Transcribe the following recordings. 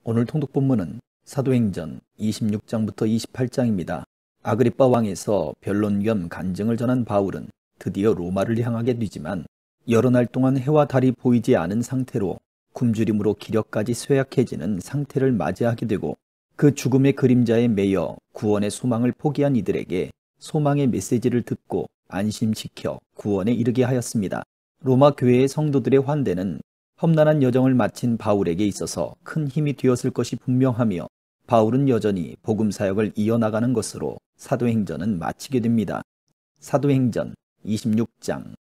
오늘 통독본문은 사도행전 26장부터 28장입니다. 아그리빠 왕에서 변론 겸 간증을 전한 바울은 드디어 로마를 향하게 되지만 여러 날 동안 해와 달이 보이지 않은 상태로 굶주림으로 기력까지 쇠약해지는 상태를 맞이하게 되고 그 죽음의 그림자에 매여 구원의 소망을 포기한 이들에게 소망의 메시지를 듣고 안심시켜 구원에 이르게 하였습니다. 로마 교회의 성도들의 환대는 험난한 여정을 마친 바울에게 있어서 큰 힘이 되었을 것이 분명하며 바울은 여전히 복음 사역을 이어나가는 것으로 사도행전은 마치게 됩니다. 사도행전 26장.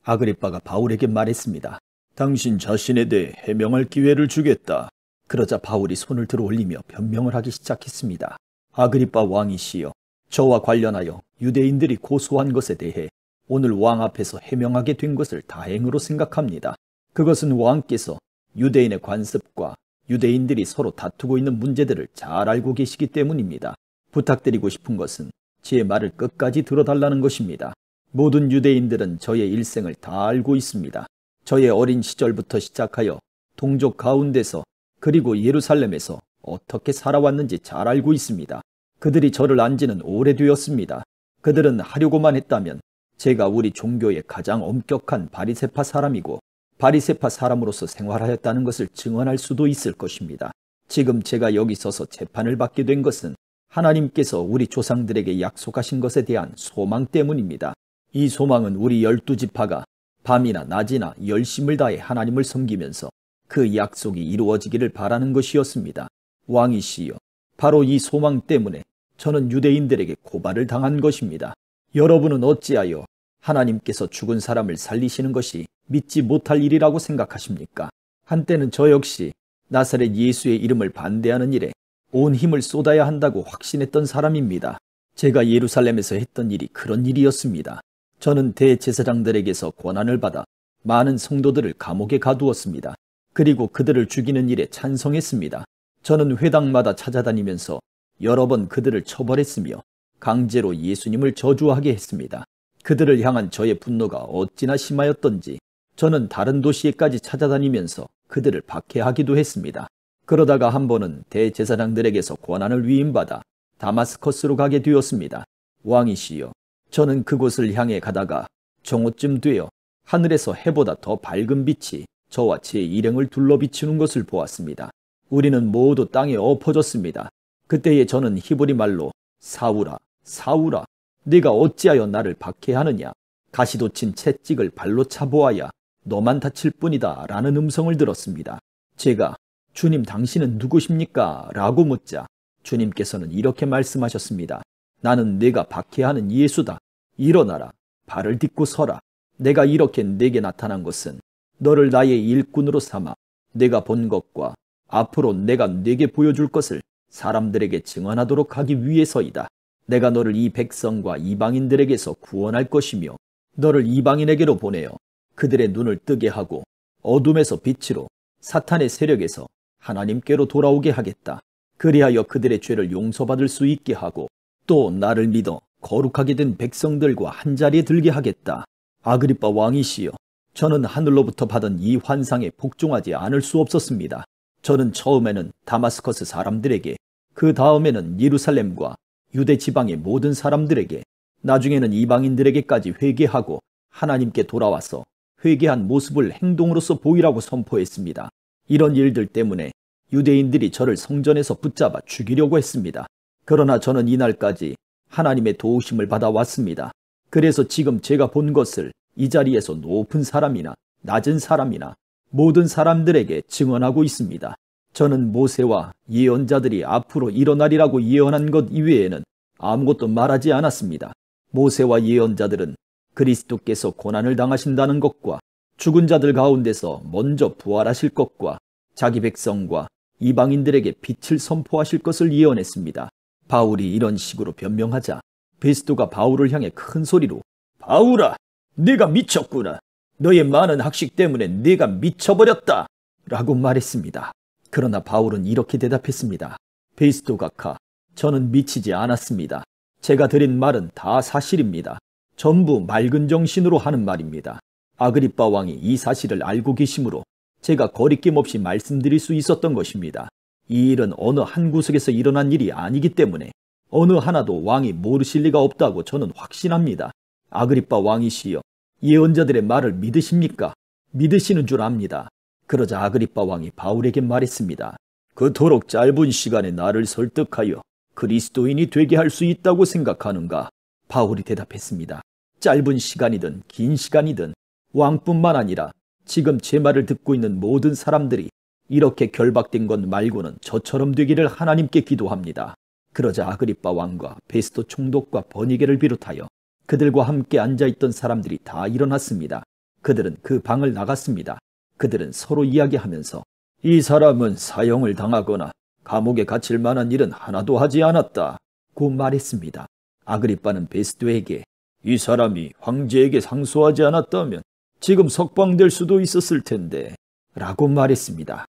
아그리빠가 바울에게 말했습니다. 당신 자신에 대해 해명할 기회를 주겠다. 그러자 바울이 손을 들어 올리며 변명을 하기 시작했습니다. 아그리빠 왕이시여, 저와 관련하여 유대인들이 고소한 것에 대해 오늘 왕 앞에서 해명하게 된 것을 다행으로 생각합니다. 그것은 왕께서 유대인의 관습과 유대인들이 서로 다투고 있는 문제들을 잘 알고 계시기 때문입니다. 부탁드리고 싶은 것은 제 말을 끝까지 들어달라는 것입니다. 모든 유대인들은 저의 일생을 다 알고 있습니다. 저의 어린 시절부터 시작하여 동족 가운데서 그리고 예루살렘에서 어떻게 살아왔는지 잘 알고 있습니다. 그들이 저를 안 지는 오래되었습니다. 그들은 하려고만 했다면 제가 우리 종교의 가장 엄격한 바리새파 사람이고 바리새파 사람으로서 생활하였다는 것을 증언할 수도 있을 것입니다. 지금 제가 여기 서서 재판을 받게 된 것은 하나님께서 우리 조상들에게 약속하신 것에 대한 소망 때문입니다. 이 소망은 우리 12지파가 밤이나 낮이나 열심을 다해 하나님을 섬기면서 그 약속이 이루어지기를 바라는 것이었습니다. 왕이시여, 바로 이 소망 때문에 저는 유대인들에게 고발을 당한 것입니다. 여러분은 어찌하여 하나님께서 죽은 사람을 살리시는 것이 믿지 못할 일이라고 생각하십니까? 한때는 저 역시 나사렛 예수의 이름을 반대하는 일에 온 힘을 쏟아야 한다고 확신했던 사람입니다. 제가 예루살렘에서 했던 일이 그런 일이었습니다. 저는 대제사장들에게서 권한을 받아 많은 성도들을 감옥에 가두었습니다. 그리고 그들을 죽이는 일에 찬성했습니다. 저는 회당마다 찾아다니면서 여러 번 그들을 처벌했으며 강제로 예수님을 저주하게 했습니다. 그들을 향한 저의 분노가 어찌나 심하였던지 저는 다른 도시에까지 찾아다니면서 그들을 박해하기도 했습니다. 그러다가 한 번은 대제사장들에게서 권한을 위임받아 다마스커스로 가게 되었습니다. 왕이시여, 저는 그곳을 향해 가다가 정오쯤 되어 하늘에서 해보다 더 밝은 빛이 저와 제 일행을 둘러 비추는 것을 보았습니다. 우리는 모두 땅에 엎어졌습니다. 그때에 저는 히브리 말로 사울아, 사울아, 네가 어찌하여 나를 박해하느냐? 가시도 친 채찍을 발로 차보아야 너만 다칠 뿐이다 라는 음성을 들었습니다. 제가 주님 당신은 누구십니까? 라고 묻자 주님께서는 이렇게 말씀하셨습니다. 나는 네가 박해하는 예수다. 일어나라. 발을 딛고 서라. 내가 이렇게 네게 나타난 것은 너를 나의 일꾼으로 삼아 내가 본 것과 앞으로 내가 네게 보여줄 것을 사람들에게 증언하도록 하기 위해서이다. 내가 너를 이 백성과 이방인들에게서 구원할 것이며 너를 이방인에게로 보내어 그들의 눈을 뜨게 하고 어둠에서 빛으로 사탄의 세력에서 하나님께로 돌아오게 하겠다. 그리하여 그들의 죄를 용서받을 수 있게 하고 또 나를 믿어 거룩하게 된 백성들과 한자리에 들게 하겠다. 아그리빠 왕이시여, 저는 하늘로부터 받은 이 환상에 복종하지 않을 수 없었습니다. 저는 처음에는 다마스커스 사람들에게, 그 다음에는 예루살렘과 유대 지방의 모든 사람들에게, 나중에는 이방인들에게까지 회개하고 하나님께 돌아와서 회개한 모습을 행동으로서 보이라고 선포했습니다. 이런 일들 때문에 유대인들이 저를 성전에서 붙잡아 죽이려고 했습니다. 그러나 저는 이날까지 하나님의 도우심을 받아왔습니다. 그래서 지금 제가 본 것을 이 자리에서 높은 사람이나 낮은 사람이나 모든 사람들에게 증언하고 있습니다. 저는 모세와 예언자들이 앞으로 일어나리라고 예언한 것 이외에는 아무것도 말하지 않았습니다. 모세와 예언자들은 그리스도께서 고난을 당하신다는 것과 죽은 자들 가운데서 먼저 부활하실 것과 자기 백성과 이방인들에게 빛을 선포하실 것을 예언했습니다. 바울이 이런 식으로 변명하자 베스도가 바울을 향해 큰 소리로 바울아, 네가 미쳤구나. 너의 많은 학식 때문에 네가 미쳐버렸다 라고 말했습니다. 그러나 바울은 이렇게 대답했습니다. 베스도 각하, 저는 미치지 않았습니다. 제가 드린 말은 다 사실입니다. 전부 맑은 정신으로 하는 말입니다. 아그리빠 왕이 이 사실을 알고 계시므로 제가 거리낌 없이 말씀드릴 수 있었던 것입니다. 이 일은 어느 한 구석에서 일어난 일이 아니기 때문에 어느 하나도 왕이 모르실 리가 없다고 저는 확신합니다. 아그리빠 왕이시여, 예언자들의 말을 믿으십니까? 믿으시는 줄 압니다. 그러자 아그리빠 왕이 바울에게 말했습니다. 그토록 짧은 시간에 나를 설득하여 그리스도인이 되게 할 수 있다고 생각하는가? 바울이 대답했습니다. 짧은 시간이든 긴 시간이든 왕뿐만 아니라 지금 제 말을 듣고 있는 모든 사람들이 이렇게 결박된 것 말고는 저처럼 되기를 하나님께 기도합니다. 그러자 아그리빠 왕과 베스도 총독과 버니게를 비롯하여 그들과 함께 앉아있던 사람들이 다 일어났습니다. 그들은 그 방을 나갔습니다. 그들은 서로 이야기하면서 이 사람은 사형을 당하거나 감옥에 갇힐 만한 일은 하나도 하지 않았다 고 말했습니다. 아그리빠는 베스도에게 이 사람이 황제에게 상소하지 않았다면 지금 석방될 수도 있었을 텐데 라고 말했습니다.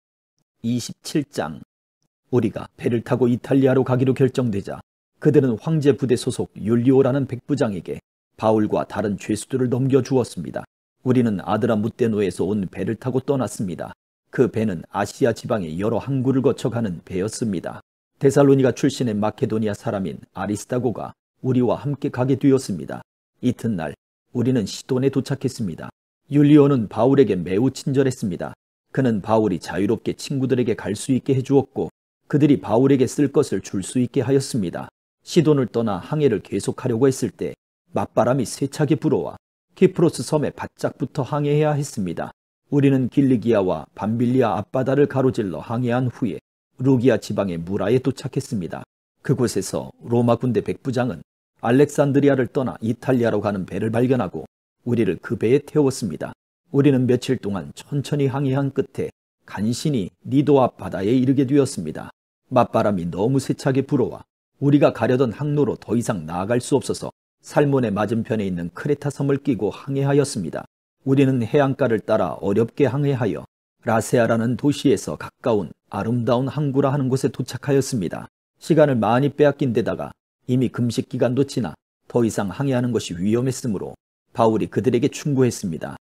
27장. 우리가 배를 타고 이탈리아로 가기로 결정되자 그들은 황제 부대 소속 율리오라는 백부장에게 바울과 다른 죄수들을 넘겨주었습니다. 우리는 아드라무테노에서 온 배를 타고 떠났습니다. 그 배는 아시아 지방의 여러 항구를 거쳐가는 배였습니다. 데살로니가 출신의 마케도니아 사람인 아리스다고가 우리와 함께 가게 되었습니다. 이튿날 우리는 시돈에 도착했습니다. 율리오는 바울에게 매우 친절했습니다. 그는 바울이 자유롭게 친구들에게 갈 수 있게 해주었고 그들이 바울에게 쓸 것을 줄 수 있게 하였습니다. 시돈을 떠나 항해를 계속하려고 했을 때 맞바람이 세차게 불어와 키프로스 섬에 바짝부터 항해해야 했습니다. 우리는 길리기아와 밤빌리아 앞바다를 가로질러 항해한 후에 루기아 지방의 무라에 도착했습니다. 그곳에서 로마 군대 백부장은 알렉산드리아를 떠나 이탈리아로 가는 배를 발견하고 우리를 그 배에 태웠습니다. 우리는 며칠 동안 천천히 항해한 끝에 간신히 니도 앞 바다에 이르게 되었습니다. 맞바람이 너무 세차게 불어와 우리가 가려던 항로로 더 이상 나아갈 수 없어서 살몬의 맞은편에 있는 크레타 섬을 끼고 항해하였습니다. 우리는 해안가를 따라 어렵게 항해하여 라세아라는 도시에서 가까운 아름다운 항구라 하는 곳에 도착하였습니다. 시간을 많이 빼앗긴 데다가 이미 금식 기간도 지나 더 이상 항해하는 것이 위험했으므로 바울이 그들에게 충고했습니다.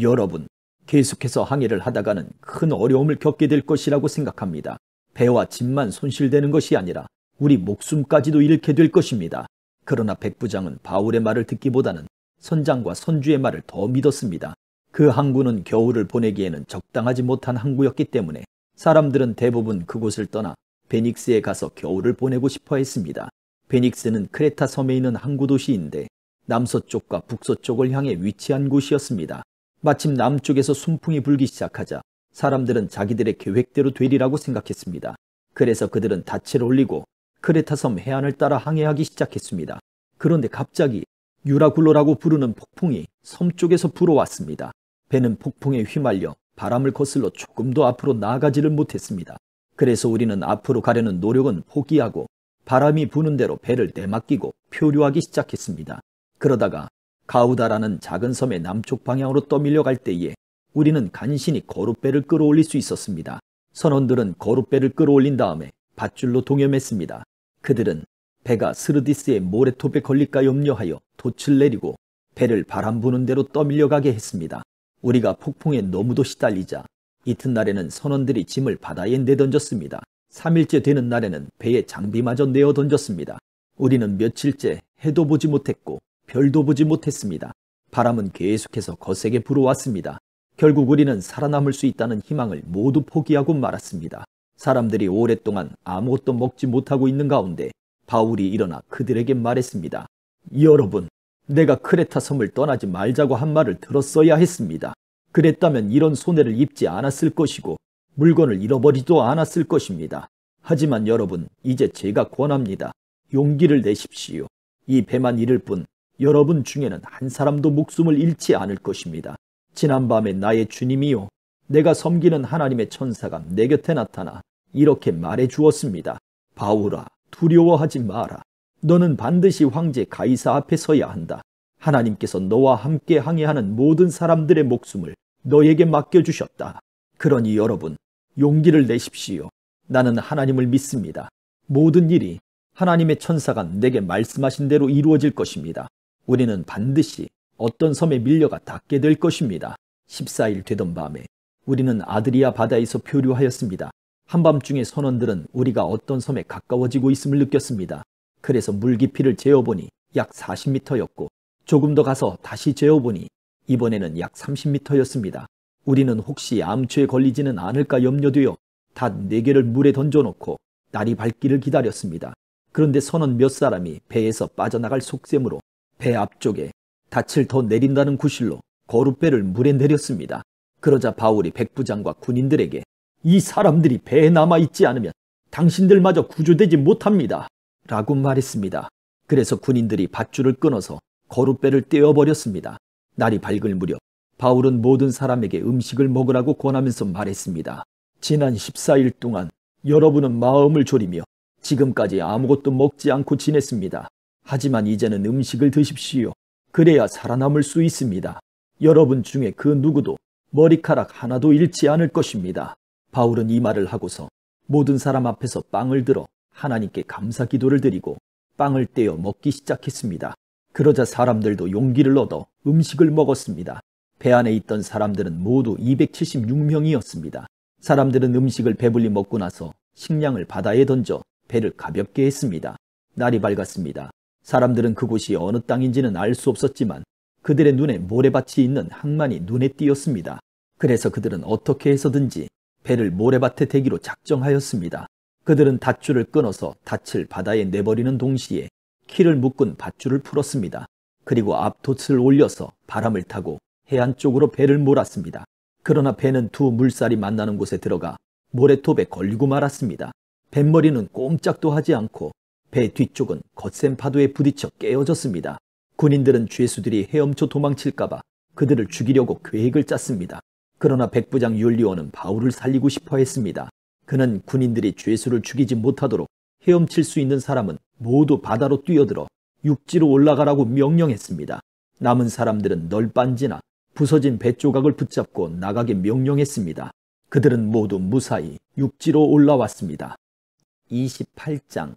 여러분, 계속해서 항해를 하다가는 큰 어려움을 겪게 될 것이라고 생각합니다. 배와 짐만 손실되는 것이 아니라 우리 목숨까지도 잃게 될 것입니다. 그러나 백부장은 바울의 말을 듣기보다는 선장과 선주의 말을 더 믿었습니다. 그 항구는 겨울을 보내기에는 적당하지 못한 항구였기 때문에 사람들은 대부분 그곳을 떠나 베닉스에 가서 겨울을 보내고 싶어 했습니다. 베닉스는 크레타 섬에 있는 항구 도시인데 남서쪽과 북서쪽을 향해 위치한 곳이었습니다. 마침 남쪽에서 순풍이 불기 시작하자 사람들은 자기들의 계획대로 되리라고 생각했습니다. 그래서 그들은 닻을 올리고 크레타 섬 해안을 따라 항해하기 시작했습니다. 그런데 갑자기 유라굴로라고 부르는 폭풍이 섬 쪽에서 불어왔습니다. 배는 폭풍에 휘말려 바람을 거슬러 조금도 앞으로 나아가지를 못했습니다. 그래서 우리는 앞으로 가려는 노력은 포기하고 바람이 부는 대로 배를 내맡기고 표류하기 시작했습니다. 그러다가 가우다라는 작은 섬의 남쪽 방향으로 떠밀려 갈 때에 우리는 간신히 거룻배를 끌어올릴 수 있었습니다. 선원들은 거룻배를 끌어올린 다음에 밧줄로 동염했습니다. 그들은 배가 스르디스의 모래톱에 걸릴까 염려하여 돛을 내리고 배를 바람 부는 대로 떠밀려가게 했습니다. 우리가 폭풍에 너무도 시달리자 이튿날에는 선원들이 짐을 바다에 내던졌습니다. 3일째 되는 날에는 배의 장비마저 내어 던졌습니다. 우리는 며칠째 해도 보지 못했고 별도 보지 못했습니다. 바람은 계속해서 거세게 불어왔습니다. 결국 우리는 살아남을 수 있다는 희망을 모두 포기하고 말았습니다. 사람들이 오랫동안 아무것도 먹지 못하고 있는 가운데 바울이 일어나 그들에게 말했습니다. 여러분, 내가 크레타 섬을 떠나지 말자고 한 말을 들었어야 했습니다. 그랬다면 이런 손해를 입지 않았을 것이고 물건을 잃어버리지도 않았을 것입니다. 하지만 여러분, 이제 제가 권합니다. 용기를 내십시오. 이 배만 잃을 뿐 여러분 중에는 한 사람도 목숨을 잃지 않을 것입니다. 지난밤에 나의 주님이요, 내가 섬기는 하나님의 천사가 내 곁에 나타나 이렇게 말해 주었습니다. 바울아, 두려워하지 마라. 너는 반드시 황제 가이사 앞에 서야 한다. 하나님께서 너와 함께 항해하는 모든 사람들의 목숨을 너에게 맡겨주셨다. 그러니 여러분, 용기를 내십시오. 나는 하나님을 믿습니다. 모든 일이 하나님의 천사가 내게 말씀하신 대로 이루어질 것입니다. 우리는 반드시 어떤 섬에 밀려가 닿게 될 것입니다. 14일 되던 밤에 우리는 아드리아 바다에서 표류하였습니다. 한밤중에 선원들은 우리가 어떤 섬에 가까워지고 있음을 느꼈습니다. 그래서 물 깊이를 재어보니 약 40m였고 조금 더 가서 다시 재어보니 이번에는 약 30m였습니다. 우리는 혹시 암초에 걸리지는 않을까 염려되어 닷 4개를 물에 던져놓고 날이 밝기를 기다렸습니다. 그런데 선원 몇 사람이 배에서 빠져나갈 속셈으로 배 앞쪽에 닻을 더 내린다는 구실로 거룻배를 물에 내렸습니다. 그러자 바울이 백부장과 군인들에게 이 사람들이 배에 남아있지 않으면 당신들마저 구조되지 못합니다 라고 말했습니다. 그래서 군인들이 밧줄을 끊어서 거룻배를 떼어버렸습니다. 날이 밝을 무렵 바울은 모든 사람에게 음식을 먹으라고 권하면서 말했습니다. 지난 14일 동안 여러분은 마음을 졸이며 지금까지 아무것도 먹지 않고 지냈습니다. 하지만 이제는 음식을 드십시오. 그래야 살아남을 수 있습니다. 여러분 중에 그 누구도 머리카락 하나도 잃지 않을 것입니다. 바울은 이 말을 하고서 모든 사람 앞에서 빵을 들어 하나님께 감사 기도를 드리고 빵을 떼어 먹기 시작했습니다. 그러자 사람들도 용기를 얻어 음식을 먹었습니다. 배 안에 있던 사람들은 모두 276명이었습니다. 사람들은 음식을 배불리 먹고 나서 식량을 바다에 던져 배를 가볍게 했습니다. 날이 밝았습니다. 사람들은 그곳이 어느 땅인지는 알 수 없었지만 그들의 눈에 모래밭이 있는 항만이 눈에 띄었습니다. 그래서 그들은 어떻게 해서든지 배를 모래밭에 대기로 작정하였습니다. 그들은 밧줄을 끊어서 닻을 바다에 내버리는 동시에 키를 묶은 밧줄을 풀었습니다. 그리고 앞돛을 올려서 바람을 타고 해안 쪽으로 배를 몰았습니다. 그러나 배는 두 물살이 만나는 곳에 들어가 모래톱에 걸리고 말았습니다. 뱃머리는 꼼짝도 하지 않고 배 뒤쪽은 거센 파도에 부딪혀 깨어졌습니다. 군인들은 죄수들이 헤엄쳐 도망칠까봐 그들을 죽이려고 계획을 짰습니다. 그러나 백부장 율리오는 바울을 살리고 싶어 했습니다. 그는 군인들이 죄수를 죽이지 못하도록 헤엄칠 수 있는 사람은 모두 바다로 뛰어들어 육지로 올라가라고 명령했습니다. 남은 사람들은 널빤지나 부서진 배 조각을 붙잡고 나가게 명령했습니다. 그들은 모두 무사히 육지로 올라왔습니다. 28장.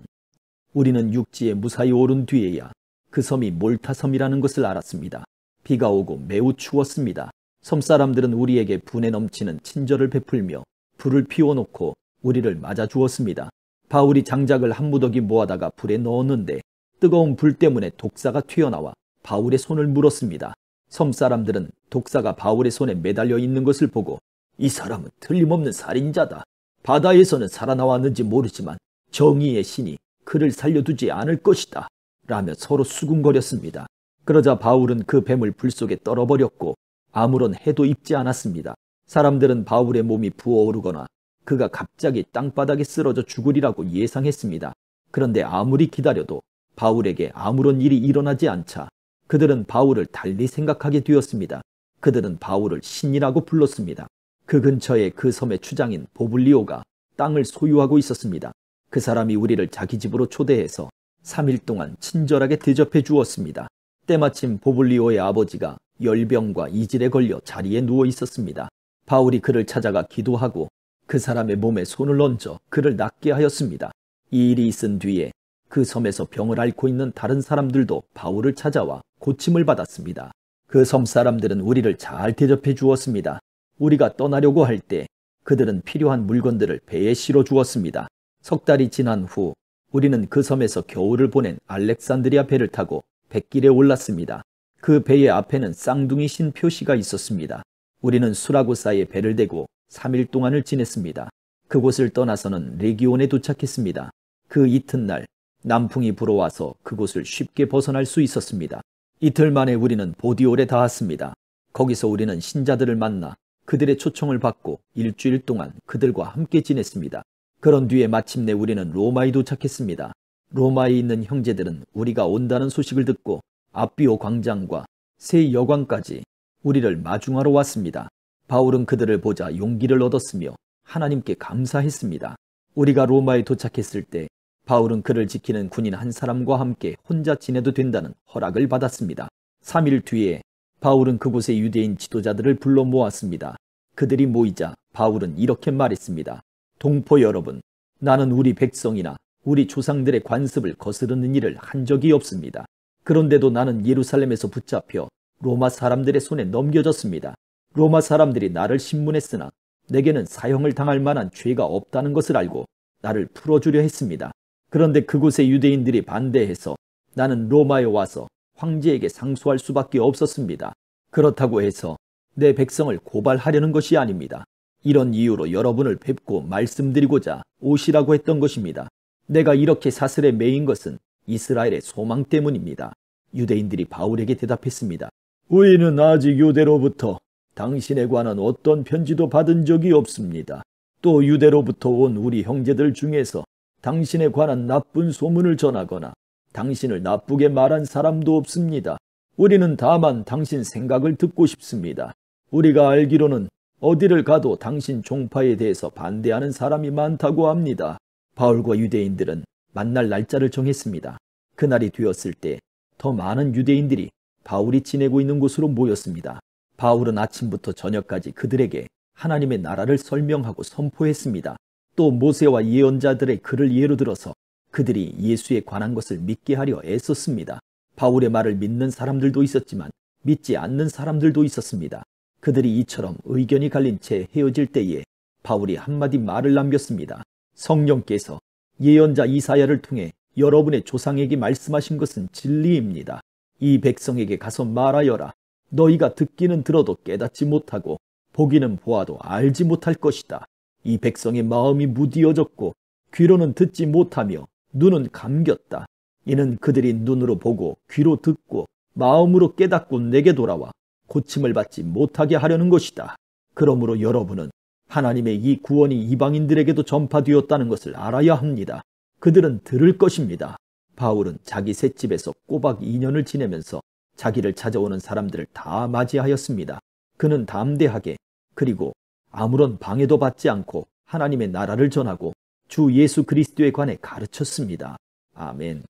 우리는 육지에 무사히 오른 뒤에야 그 섬이 몰타섬이라는 것을 알았습니다. 비가 오고 매우 추웠습니다. 섬 사람들은 우리에게 분에 넘치는 친절을 베풀며 불을 피워놓고 우리를 맞아주었습니다. 바울이 장작을 한 무더기 모아다가 불에 넣었는데 뜨거운 불 때문에 독사가 튀어나와 바울의 손을 물었습니다. 섬 사람들은 독사가 바울의 손에 매달려 있는 것을 보고 이 사람은 틀림없는 살인자다. 바다에서는 살아나왔는지 모르지만 정의의 신이 그를 살려두지 않을 것이다 라며 서로 수군거렸습니다. 그러자 바울은 그 뱀을 불 속에 떨어버렸고 아무런 해도 입지 않았습니다. 사람들은 바울의 몸이 부어오르거나 그가 갑자기 땅바닥에 쓰러져 죽으리라고 예상했습니다. 그런데 아무리 기다려도 바울에게 아무런 일이 일어나지 않자 그들은 바울을 달리 생각하게 되었습니다. 그들은 바울을 신이라고 불렀습니다. 그 근처에 그 섬의 추장인 보블리오가 땅을 소유하고 있었습니다. 그 사람이 우리를 자기 집으로 초대해서 3일 동안 친절하게 대접해 주었습니다. 때마침 보블리오의 아버지가 열병과 이질에 걸려 자리에 누워 있었습니다. 바울이 그를 찾아가 기도하고 그 사람의 몸에 손을 얹어 그를 낫게 하였습니다. 이 일이 있은 뒤에 그 섬에서 병을 앓고 있는 다른 사람들도 바울을 찾아와 고침을 받았습니다. 그 섬 사람들은 우리를 잘 대접해 주었습니다. 우리가 떠나려고 할 때 그들은 필요한 물건들을 배에 실어 주었습니다. 석 달이 지난 후 우리는 그 섬에서 겨울을 보낸 알렉산드리아 배를 타고 뱃길에 올랐습니다. 그 배의 앞에는 쌍둥이 신 표시가 있었습니다. 우리는 수라고사에 배를 대고 3일 동안을 지냈습니다. 그곳을 떠나서는 레기온에 도착했습니다. 그 이튿날 남풍이 불어와서 그곳을 쉽게 벗어날 수 있었습니다. 이틀 만에 우리는 보디올에 닿았습니다. 거기서 우리는 신자들을 만나 그들의 초청을 받고 일주일 동안 그들과 함께 지냈습니다. 그런 뒤에 마침내 우리는 로마에 도착했습니다. 로마에 있는 형제들은 우리가 온다는 소식을 듣고 아비오 광장과 새 여관까지 우리를 마중하러 왔습니다. 바울은 그들을 보자 용기를 얻었으며 하나님께 감사했습니다. 우리가 로마에 도착했을 때 바울은 그를 지키는 군인 한 사람과 함께 혼자 지내도 된다는 허락을 받았습니다. 3일 뒤에 바울은 그곳의 유대인 지도자들을 불러 모았습니다. 그들이 모이자 바울은 이렇게 말했습니다. 동포 여러분, 나는 우리 백성이나 우리 조상들의 관습을 거스르는 일을 한 적이 없습니다. 그런데도 나는 예루살렘에서 붙잡혀 로마 사람들의 손에 넘겨졌습니다. 로마 사람들이 나를 신문했으나 내게는 사형을 당할 만한 죄가 없다는 것을 알고 나를 풀어주려 했습니다. 그런데 그곳의 유대인들이 반대해서 나는 로마에 와서 황제에게 상소할 수밖에 없었습니다. 그렇다고 해서 내 백성을 고발하려는 것이 아닙니다. 이런 이유로 여러분을 뵙고 말씀드리고자 오시라고 했던 것입니다. 내가 이렇게 사슬에 매인 것은 이스라엘의 소망 때문입니다. 유대인들이 바울에게 대답했습니다. 우리는 아직 유대로부터 당신에 관한 어떤 편지도 받은 적이 없습니다. 또 유대로부터 온 우리 형제들 중에서 당신에 관한 나쁜 소문을 전하거나 당신을 나쁘게 말한 사람도 없습니다. 우리는 다만 당신 생각을 듣고 싶습니다. 우리가 알기로는 어디를 가도 당신 종파에 대해서 반대하는 사람이 많다고 합니다. 바울과 유대인들은 만날 날짜를 정했습니다. 그날이 되었을 때 더 많은 유대인들이 바울이 지내고 있는 곳으로 모였습니다. 바울은 아침부터 저녁까지 그들에게 하나님의 나라를 설명하고 선포했습니다. 또 모세와 예언자들의 글을 예로 들어서 그들이 예수에 관한 것을 믿게 하려 애썼습니다. 바울의 말을 믿는 사람들도 있었지만 믿지 않는 사람들도 있었습니다. 그들이 이처럼 의견이 갈린 채 헤어질 때에 바울이 한마디 말을 남겼습니다. 성령께서 예언자 이사야를 통해 여러분의 조상에게 말씀하신 것은 진리입니다. 이 백성에게 가서 말하여라. 너희가 듣기는 들어도 깨닫지 못하고 보기는 보아도 알지 못할 것이다. 이 백성의 마음이 무디어졌고 귀로는 듣지 못하며 눈은 감겼다. 이는 그들이 눈으로 보고 귀로 듣고 마음으로 깨닫고 내게 돌아와 고침을 받지 못하게 하려는 것이다. 그러므로 여러분은 하나님의 이 구원이 이방인들에게도 전파되었다는 것을 알아야 합니다. 그들은 들을 것입니다. 바울은 자기 셋집에서 꼬박 2년을 지내면서 자기를 찾아오는 사람들을 다 맞이하였습니다. 그는 담대하게 그리고 아무런 방해도 받지 않고 하나님의 나라를 전하고 주 예수 그리스도에 관해 가르쳤습니다. 아멘.